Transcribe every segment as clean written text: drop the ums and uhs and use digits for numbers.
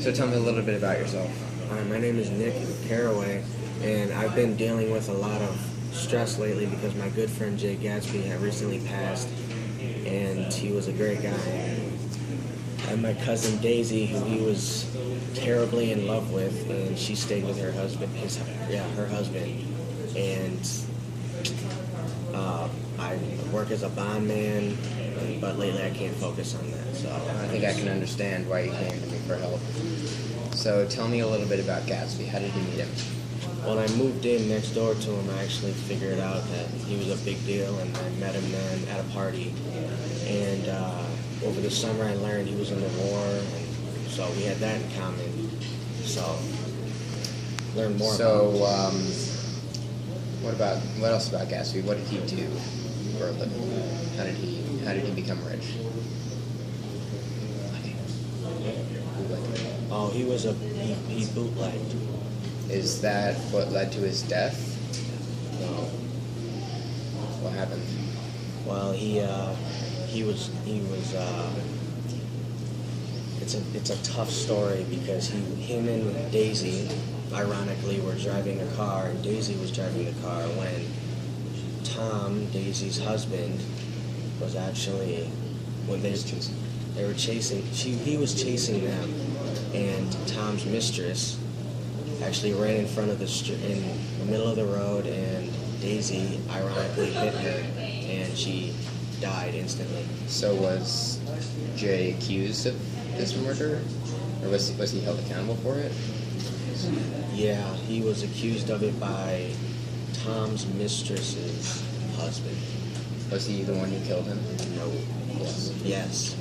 So tell me a little bit about yourself. My name is Nick Caraway, and I've been dealing with a lot of stress lately because my good friend Jay Gatsby had recently passed, and he was a great guy. And my cousin Daisy, who he was terribly in love with, and she stayed with her husband. Her husband. And I work as a bondman, but lately I can't focus on that. So I think I can understand why you came to me for help. So tell me a little bit about Gatsby. How did you meet him? When I moved in next door to him, I actually figured out that he was a big deal, and I met him then at a party. And over the summer, I learned he was in the war, and so we had that in common. So learned more. about him. What else about Gatsby? What did he do for a living? How did he become rich? Oh, he bootlegged. Is that what led to his death? No. What happened? Well, it's a tough story because him and Daisy, ironically, were driving a car, and Daisy was driving the car when Tom, Daisy's husband, was actually he was chasing them, and Tom's mistress actually ran in front of in the middle of the road, and Daisy ironically hit her, and she died instantly. So was Jay accused of this murder, or was he held accountable for it? Yeah, he was accused of it by Tom's mistress's husband. Was he the one who killed him? No. Yes.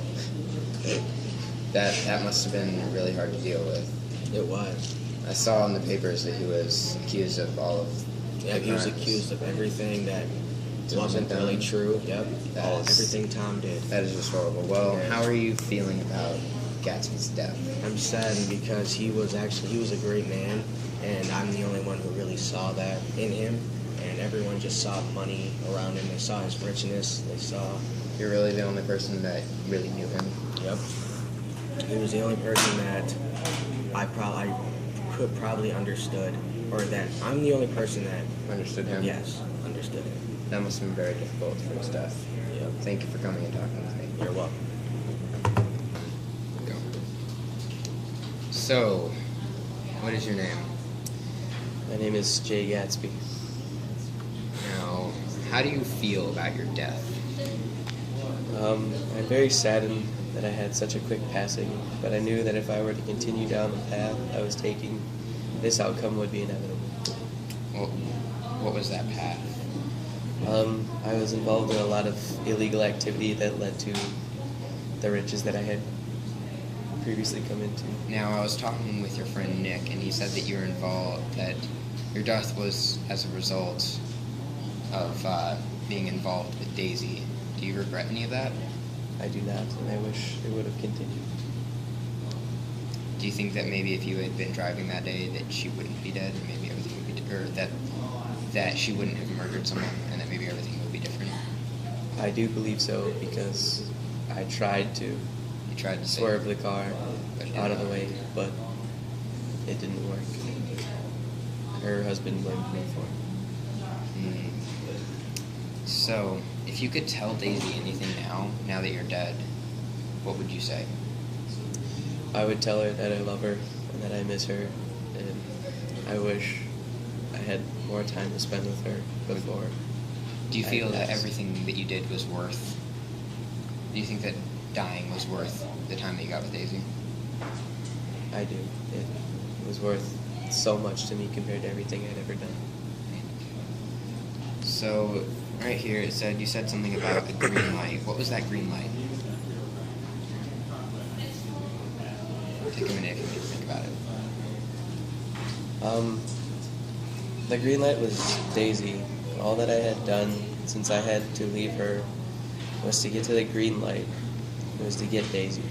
That must have been really hard to deal with. It was. I saw in the papers that he was accused of all of Yeah, he was accused of everything that wasn't really true. Yep. Everything Tom did. That is just horrible. Well, Yeah. how are you feeling about Gatsby's death? I'm saddened because he was a great man, and I'm the only one who really saw that in him. And everyone just saw money around him. They saw his richness. They saw. You're really the only person that really knew him. Yep. He was the only person that I could probably understood, or that I'm the only person that Understood him? Yes, understood him. That must have been very difficult for his death. Yep. Thank you for coming and talking with me. You're welcome. Go. So, what is your name? My name is Jay Gatsby. Now, how do you feel about your death? I'm very saddened that I had such a quick passing, but I knew that if I were to continue down the path I was taking, this outcome would be inevitable. Well, what was that path? I was involved in a lot of illegal activity that led to the riches that I had previously come into. Now, I was talking with your friend Nick, and he said that you were involved, that your death was as a result of being involved with Daisy. Do you regret any of that? I do not, and I wish it would have continued. Do you think that maybe if you had been driving that day that she wouldn't be dead, and maybe everything would be or that she wouldn't have murdered someone, and that maybe everything would be different? I do believe so, because I tried to You tried to swerve the car But it out of the didn't way, but it didn't work. Her husband blamed me for it. So, if you could tell Daisy anything now that you're dead, what would you say? I would tell her that I love her and that I miss her, and I wish I had more time to spend with her before. Do you feel that passed. everything that you did was worth? Do you think that dying was worth the time that you got with Daisy? I do. It was worth so much to me compared to everything I'd ever done. So, right here it said, you said something about a green light. What was that green light? Take a minute if you need to think about it. The green light was Daisy. All that I had done since I had to leave her was to get to the green light. It was to get Daisy.